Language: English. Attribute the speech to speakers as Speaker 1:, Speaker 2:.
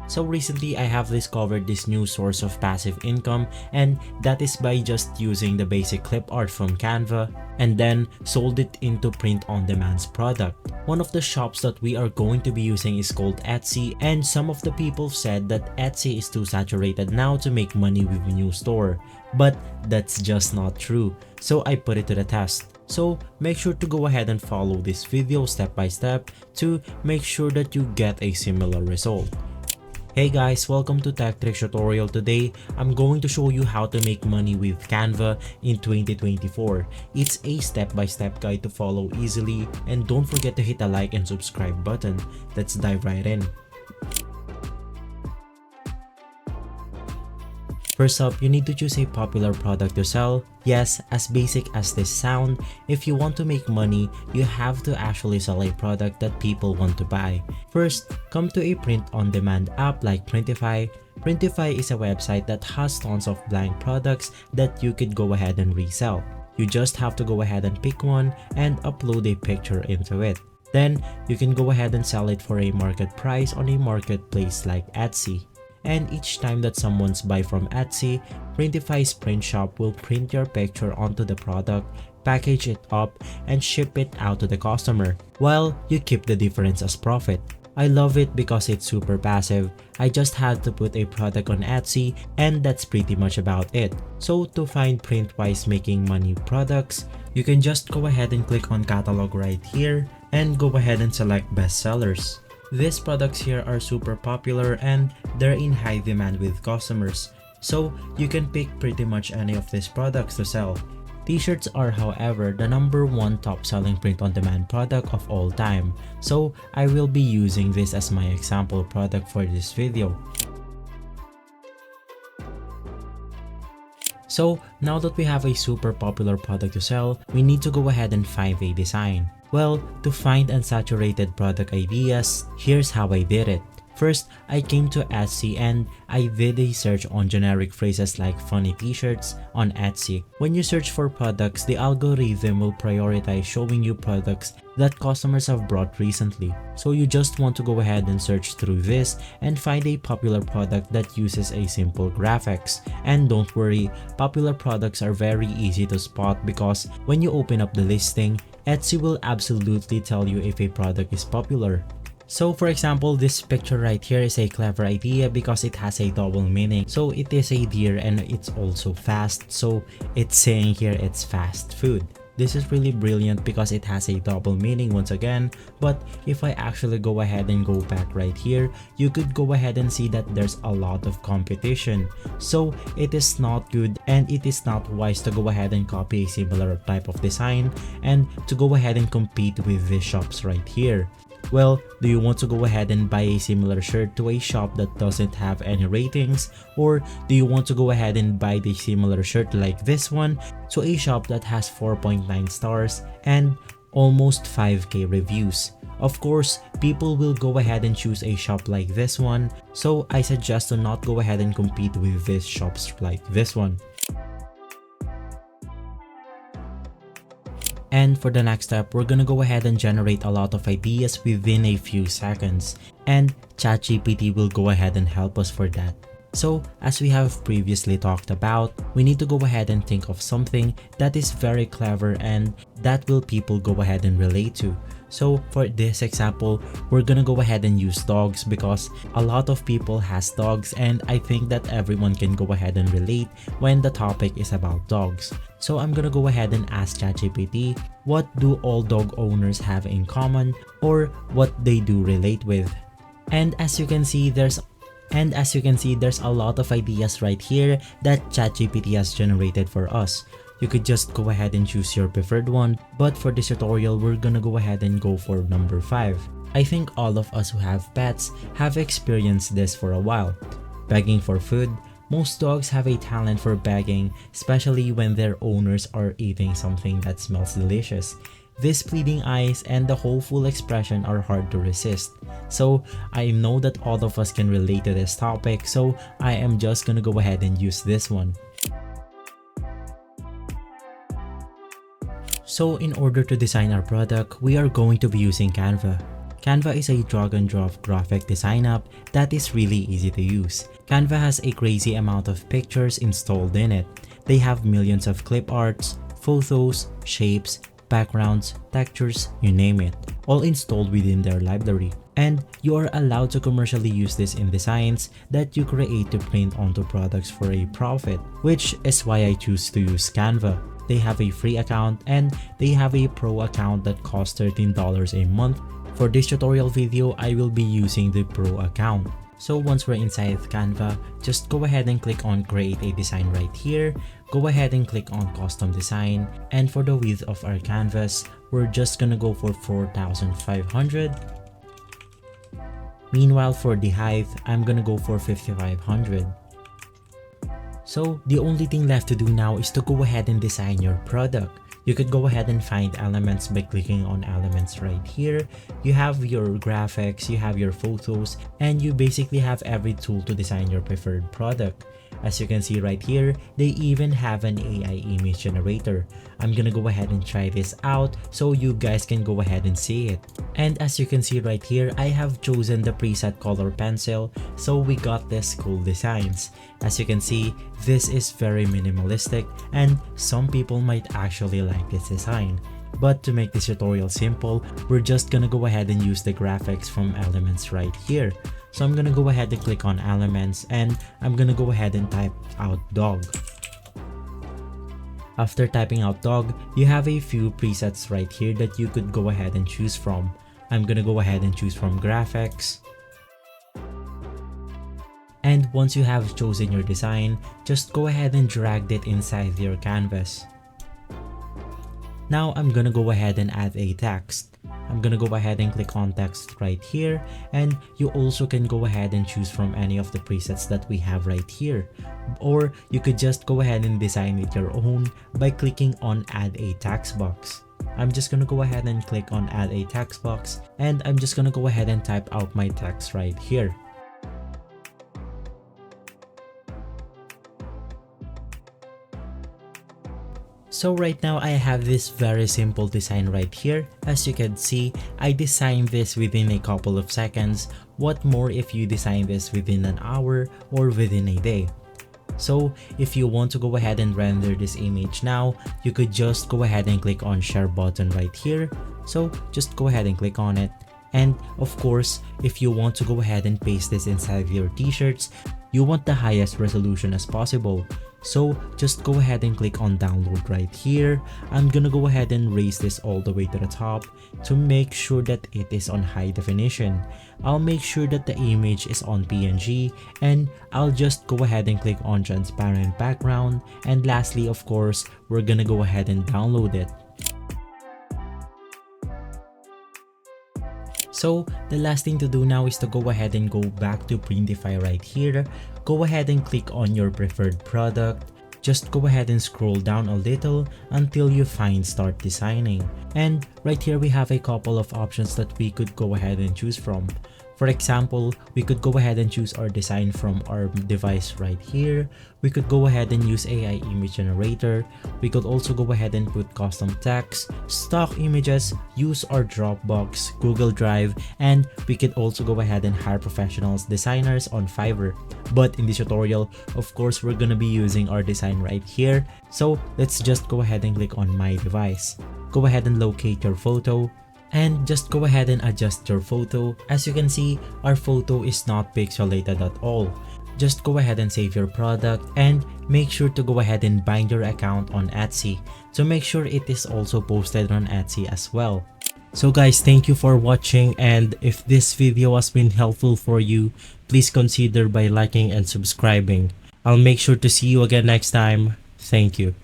Speaker 1: So recently I have discovered this new source of passive income, and that is by just using the basic clip art from Canva and then sold it into print-on-demand's product. One of the shops that we are going to be using is called Etsy, and some of the people said that Etsy is too saturated now to make money with a new store. But that's just not true, so I put it to the test. So make sure to go ahead and follow this video step by step to make sure that you get a similar result. Hey guys, welcome to Tech Tricks tutorial. Today, I'm going to show you how to make money with Canva in 2024. It's a step-by-step guide to follow easily, and don't forget to hit the like and subscribe button. Let's dive right in. First up, you need to choose a popular product to sell. Yes, as basic as this sound, if you want to make money, you have to actually sell a product that people want to buy. First, come to a print-on-demand app like Printify. Printify is a website that has tons of blank products that you could go ahead and resell. You just have to go ahead and pick one and upload a picture into it. Then, you can go ahead and sell it for a market price on a marketplace like Etsy. And each time that someone's buy from Etsy, Printify's print shop will print your picture onto the product, package it up, and ship it out to the customer, while you keep the difference as profit. I love it because it's super passive. I just had to put a product on Etsy, and that's pretty much about it. So to find Printwise making money products, you can just go ahead and click on catalog right here and go ahead and select best sellers. These products here are super popular and they're in high demand with customers, so you can pick pretty much any of these products to sell. T-shirts are, however, the #1 top selling print-on-demand product of all time, so I will be using this as my example product for this video. So now that we have a super popular product to sell, we need to go ahead and find a design. Well, to find unsaturated product ideas, here's how I did it. First, I came to Etsy and I did a search on generic phrases like funny t-shirts on Etsy. When you search for products, the algorithm will prioritize showing you products that customers have bought recently. So you just want to go ahead and search through this and find a popular product that uses a simple graphics. And don't worry, popular products are very easy to spot because when you open up the listing, Etsy will absolutely tell you if a product is popular. So for example, this picture right here is a clever idea because it has a double meaning. So it is a deer and it's also fast, so it's saying here it's fast food. This is really brilliant because it has a double meaning once again, but if I actually go ahead and go back right here, you could go ahead and see that there's a lot of competition. So it is not good and it is not wise to go ahead and copy a similar type of design and to go ahead and compete with these shops right here. Well, do you want to go ahead and buy a similar shirt to a shop that doesn't have any ratings? Or do you want to go ahead and buy the similar shirt like this one to a shop that has 4.9 stars and almost 5k reviews? Of course, people will go ahead and choose a shop like this one, so I suggest to not go ahead and compete with these shops like this one. And for the next step, we're gonna go ahead and generate a lot of ideas within a few seconds, and ChatGPT will go ahead and help us for that. So as we have previously talked about, we need to go ahead and think of something that is very clever and that will people go ahead and relate to. So for this example, we're gonna go ahead and use dogs because a lot of people has dogs and I think that everyone can go ahead and relate when the topic is about dogs. So I'm gonna go ahead and ask ChatGPT, what do all dog owners have in common or what they do relate with? And as you can see, there's a lot of ideas right here that ChatGPT has generated for us. You could just go ahead and choose your preferred one, but for this tutorial, we're gonna go ahead and go for number 5. I think all of us who have pets have experienced this for a while. Begging for food. Most dogs have a talent for begging, especially when their owners are eating something that smells delicious. These pleading eyes and the hopeful expression are hard to resist. So I know that all of us can relate to this topic, so I am just gonna go ahead and use this one. So in order to design our product, we are going to be using Canva. Canva is a drag and drop graphic design app that is really easy to use. Canva has a crazy amount of pictures installed in it. They have millions of clip arts, photos, shapes, backgrounds, textures, you name it, all installed within their library. And you are allowed to commercially use this in designs that you create to print onto products for a profit, which is why I choose to use Canva. They have a free account and they have a pro account that costs $13 a month. For this tutorial video, I will be using the pro account. So once we're inside Canva, just go ahead and click on create a design right here. Go ahead and click on custom design, and for the width of our canvas, we're just gonna go for 4,500. Meanwhile, for the height, I'm gonna go for 5,500. So the only thing left to do now is to go ahead and design your product. You could go ahead and find elements by clicking on elements right here. You have your graphics, you have your photos, and you basically have every tool to design your preferred product. As you can see right here, they even have an AI image generator. I'm gonna go ahead and try this out so you guys can go ahead and see it. And as you can see right here, I have chosen the preset color pencil, so we got this cool designs. As you can see, this is very minimalistic and some people might actually like this design. But to make this tutorial simple, we're just gonna go ahead and use the graphics from elements right here. So I'm gonna go ahead and click on elements and I'm gonna go ahead and type out dog. After typing out dog, you have a few presets right here that you could go ahead and choose from. I'm gonna go ahead and choose from graphics. And once you have chosen your design, just go ahead and drag it inside your canvas. Now I'm gonna go ahead and add a text. I'm gonna go ahead and click on text right here, and you also can go ahead and choose from any of the presets that we have right here. Or you could just go ahead and design it your own by clicking on add a text box. I'm just gonna go ahead and click on add a text box, and I'm just gonna go ahead and type out my text right here. So right now I have this very simple design right here. As you can see, I designed this within a couple of seconds. What more if you design this within an hour or within a day? So if you want to go ahead and render this image now, you could just go ahead and click on share button right here. So just go ahead and click on it. And of course, if you want to go ahead and paste this inside your t-shirts, you want the highest resolution as possible. So just go ahead and click on download right here. I'm gonna go ahead and raise this all the way to the top to make sure that it is on high definition. I'll make sure that the image is on PNG, and I'll just go ahead and click on transparent background. And lastly, of course, we're gonna go ahead and download it. So the last thing to do now is to go ahead and go back to Printify right here. Go ahead and click on your preferred product. Just go ahead and scroll down a little until you find start designing. And right here we have a couple of options that we could go ahead and choose from. For example, we could go ahead and choose our design from our device right here. We could go ahead and use AI image generator. We could also go ahead and put custom text, stock images, use our Dropbox, Google Drive, and we could also go ahead and hire professionals designers on Fiverr. But in this tutorial, of course, we're gonna be using our design right here. So let's just go ahead and click on my device. Go ahead and locate your photo. And just go ahead and adjust your photo. As you can see, our photo is not pixelated at all. Just go ahead and save your product and make sure to go ahead and bind your account on Etsy to make sure it is also posted on Etsy as well. So guys, thank you for watching, and if this video has been helpful for you, please consider by liking and subscribing. I'll make sure to see you again next time. Thank you.